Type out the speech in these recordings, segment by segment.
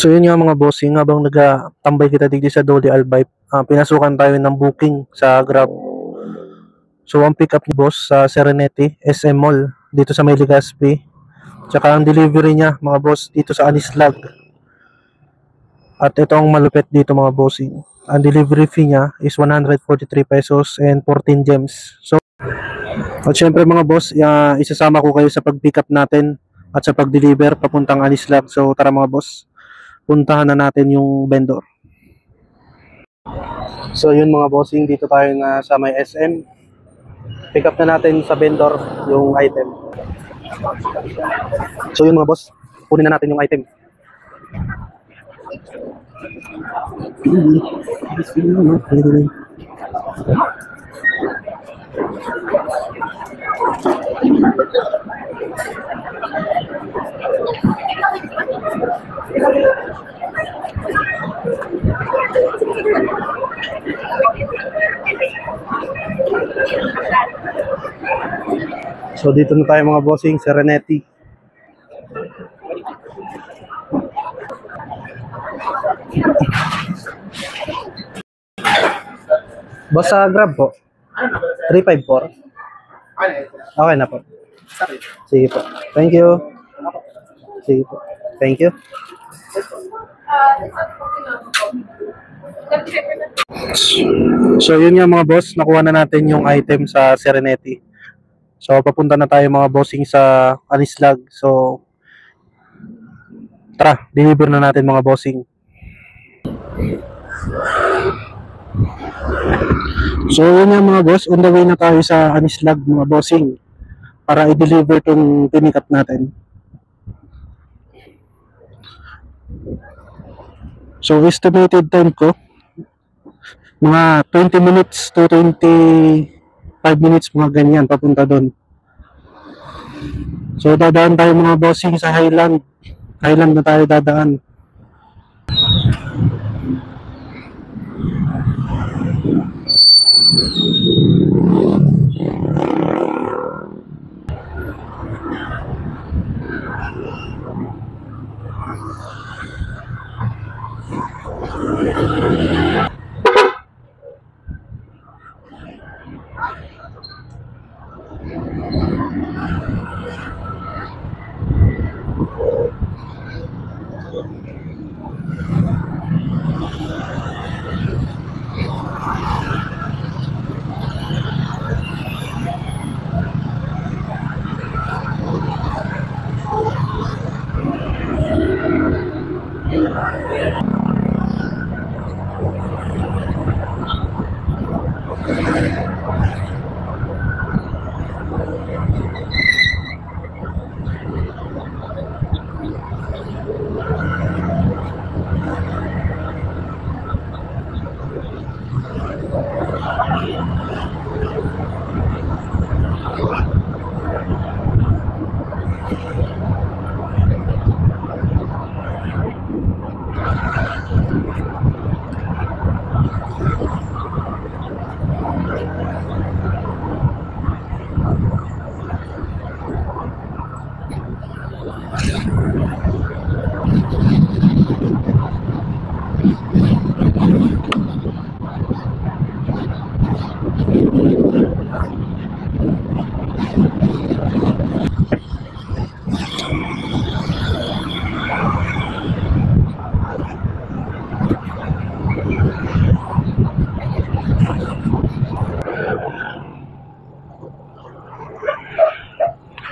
So yun nga mga bossing, habang nagtambay kita dito sa Dolly Albay, pinasukan tayo ng booking sa Grab. So ang pick up ni boss sa Serenity, SM Mall, dito sa May Legazpi. Tsaka ang delivery niya mga boss dito sa Anislag. At ito ang malupit dito mga bossing. Ang delivery fee niya is 143 pesos and 14 gems. So at syempre mga boss, isasama ko kayo sa pag-pick up natin at sa pag-deliver papuntang Anislag. So tara mga boss, puntahan na natin yung vendor. So yun mga bossing, dito tayo na sa may SM. Pick up na natin sa vendor yung item. So yun mga boss, kunin na natin yung item. So dito na tayo mga bossing, Serenity. Boss, Grab po. 354. Okay na po. Sige po. Thank you. Sige po. Thank you. So yun nga mga boss, nakuha na natin yung item sa Serenity. So papunta na tayo mga bossing sa Anislag. So tara, deliver na natin mga bossing. So yun nga mga boss, on the way na tayo sa Anislag mga bossing para i-deliver tong pinick-up natin. So estimated time ko mga 20 minutes to 25 minutes, mga ganyan, papunta doon. So dadaan tayo mga bossing sa Highland na tayo dadaan.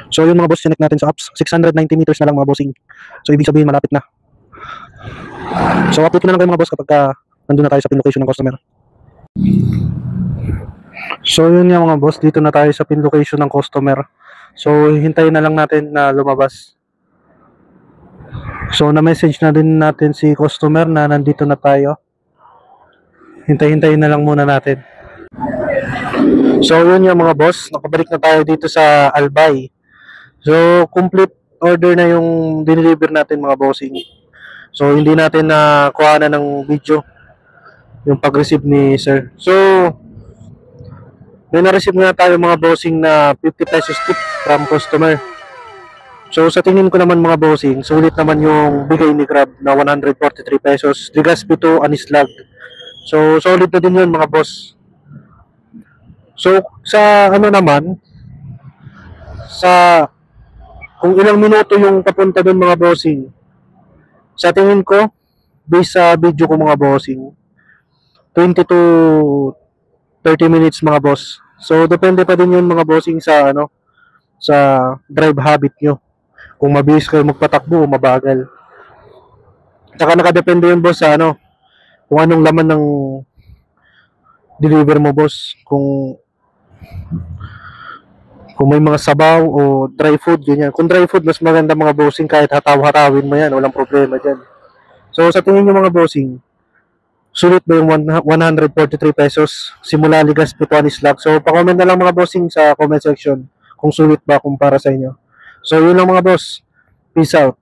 So yung mga boss, sinek natin sa apps, 690 meters na lang mga bossing. So ibig sabihin malapit na. So update ko na lang kayo mga boss kapag nandun na tayo sa pin location ng customer. So yun nga mga boss, dito na tayo sa pin location ng customer. So hintayin na lang natin na lumabas. So na-message na din natin si customer na nandito na tayo. Hintay-hintayin na lang muna natin. So yun nga mga boss, nakabalik na tayo dito sa Albay. So complete order na yung dineliver natin mga bossing. So hindi natin na kuhanan ng video yung pag-receive ni sir. So may na-receive nga tayo mga bossing na 50 pesos tip from customer. So sa tingin ko naman mga bossing, sulit naman yung bigay ni Grab na 143 pesos. Legazpi to Anislag. So solid na din yun mga boss. So sa ano naman, sa kung ilang minuto yung papunta doon mga bossing, sa tingin ko, based sa video ko mga bossing, 20 to 30 minutes mga boss. So depende pa din yun mga bossing sa ano, sa drive habit nyo. Kung mabilis kayo magpatakbo o mabagal. Tsaka nakadepende yun boss sa ano, kung anong laman ng deliver mo boss. Kung may mga sabaw o dry food, ganyan. Kung dry food, mas maganda mga bossing kahit hataw-hatawin mo yan. Walang problema dyan. So sa tingin nyo mga bossing, sulit ba yung 143 pesos simula Ligas Pituan Slag? So pa-comment na lang mga bossing sa comment section kung sulit ba kumpara sa inyo. So yun lang mga boss. Peace out.